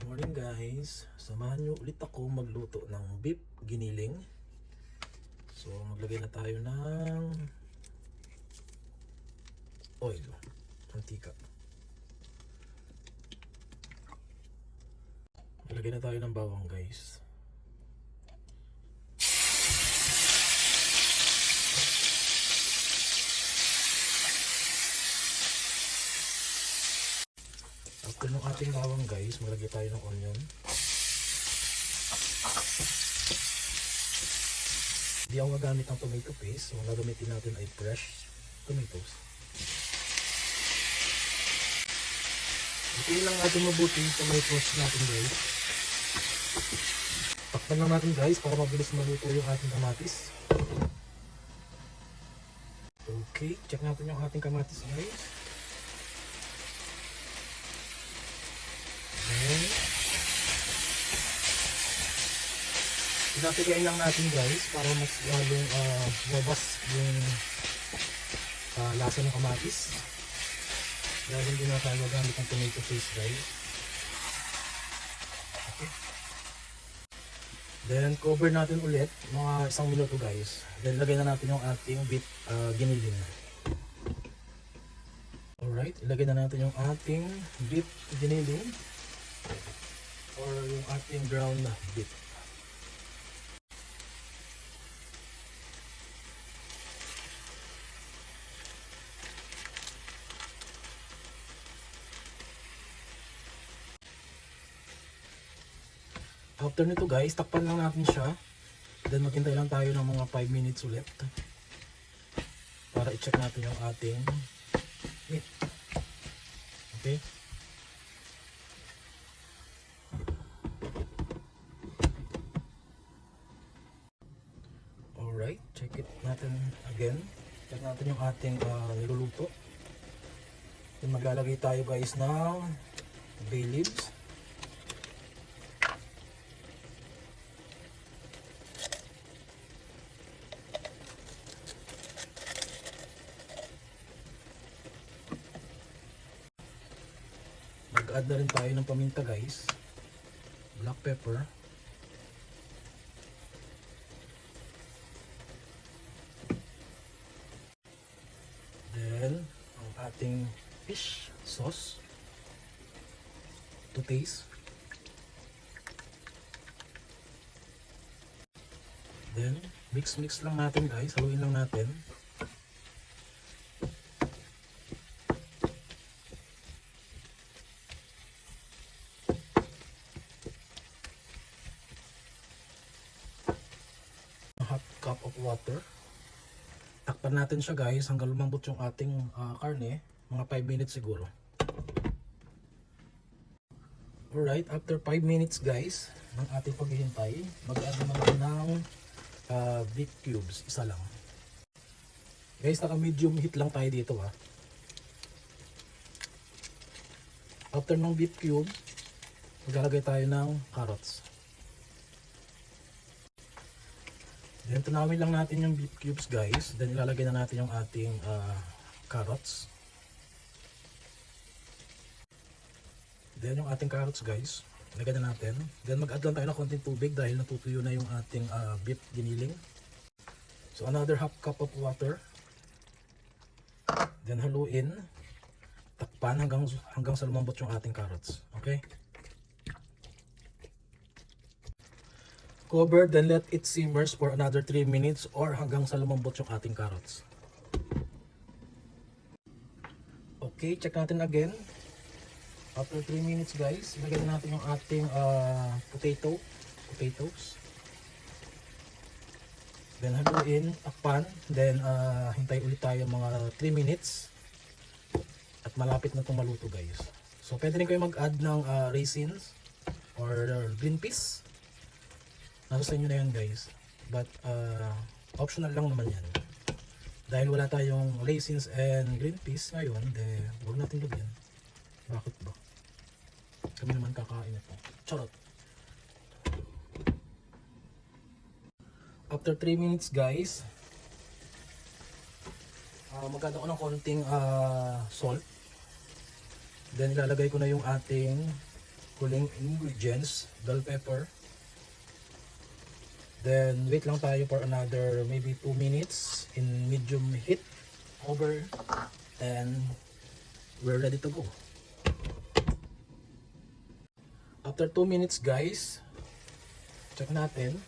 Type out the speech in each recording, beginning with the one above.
Morning guys, samahan nyo ulit ako magluto ng beef giniling. So maglagay na tayo ng oil, mantika. Maglagay na tayo ng bawang guys. After ng ating bawang guys, maglagay tayo ng onion. Hindi ako gagamit ng tomato paste, so ang gagamitin natin ay fresh tomatoes. Ito lang natin mabuti yung tomatoes natin guys. Takpan lang natin guys para mabilis maluto yung ating kamatis. Okay, check natin yung ating kamatis guys. Pinatigayin lang natin guys para mas lalong mabas yung lasa ng kamatis. Dahil hindi na tayo magamit ng tomato paste guys. Okay. Then cover natin ulit mga 1 minuto guys. Then lagay na natin yung ating beef giniling. Alright, ilagay na natin yung ating beef giniling or yung ating ground beef. After nito guys, takpan lang natin siya. Then maghintay lang tayo ng mga 5 minutes ulit para i-check natin yung ating meat. Okay? Alright, check it natin again. Check natin yung ating niluluto. Then maglalagay tayo guys ng bay leaves. Mag-add na rin tayo ng paminta guys, black pepper, then ang ating fish sauce to taste, then mix lang natin guys, haluin lang natin. Half cup of water. Takpan natin siya guys hanggang lumambot yung ating karne, mga 5 minutes siguro. Alright, after 5 minutes guys ng ating paghihintay, mag-add naman ng beef cubes, isa lang. Guys, naka medium heat lang tayo dito ha. After ng beef cube, maglalagay tayo ng carrots. Then tunawin lang natin yung beef cubes guys. Then ilalagay na natin yung ating carrots. Then yung ating carrots guys, ilagay na natin. Then mag-add lang tayo ng konting tubig dahil natutuyo na yung ating beef giniling. So another half cup of water. Then haluin. Takpan hanggang sa lumambot yung ating carrots. Okay? Cover, then let it simmers for another 3 minutes or hanggang sa lumambot yung ating carrots. Okay, check natin again. After 3 minutes guys, ilagay natin yung ating potatoes. Then haluin, takpan, then hintay ulit tayo mga 3 minutes. At malapit na itong maluto guys. So pwede rin kayo mag-add ng raisins or green peas. Nasa sa inyo na yan guys, but optional lang naman yan. Dahil wala tayong raisins and green peas ngayon, huwag natin lagyan. Bakit ba? Kami naman kakain ito. Charot! After 3 minutes guys, mag-add ako ng konting salt. Then ilalagay ko na yung ating huling ingredients, bell pepper. Then wait lang tayo for another maybe 2 minutes in medium heat over, and we're ready to go. After 2 minutes guys, check natin.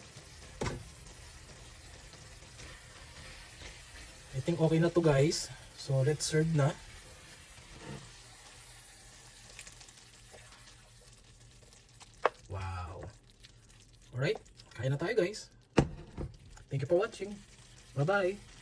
I think okay na to guys. So let's serve na. Wow. Alright, kain na tayo guys. Thank you for watching. Bye bye.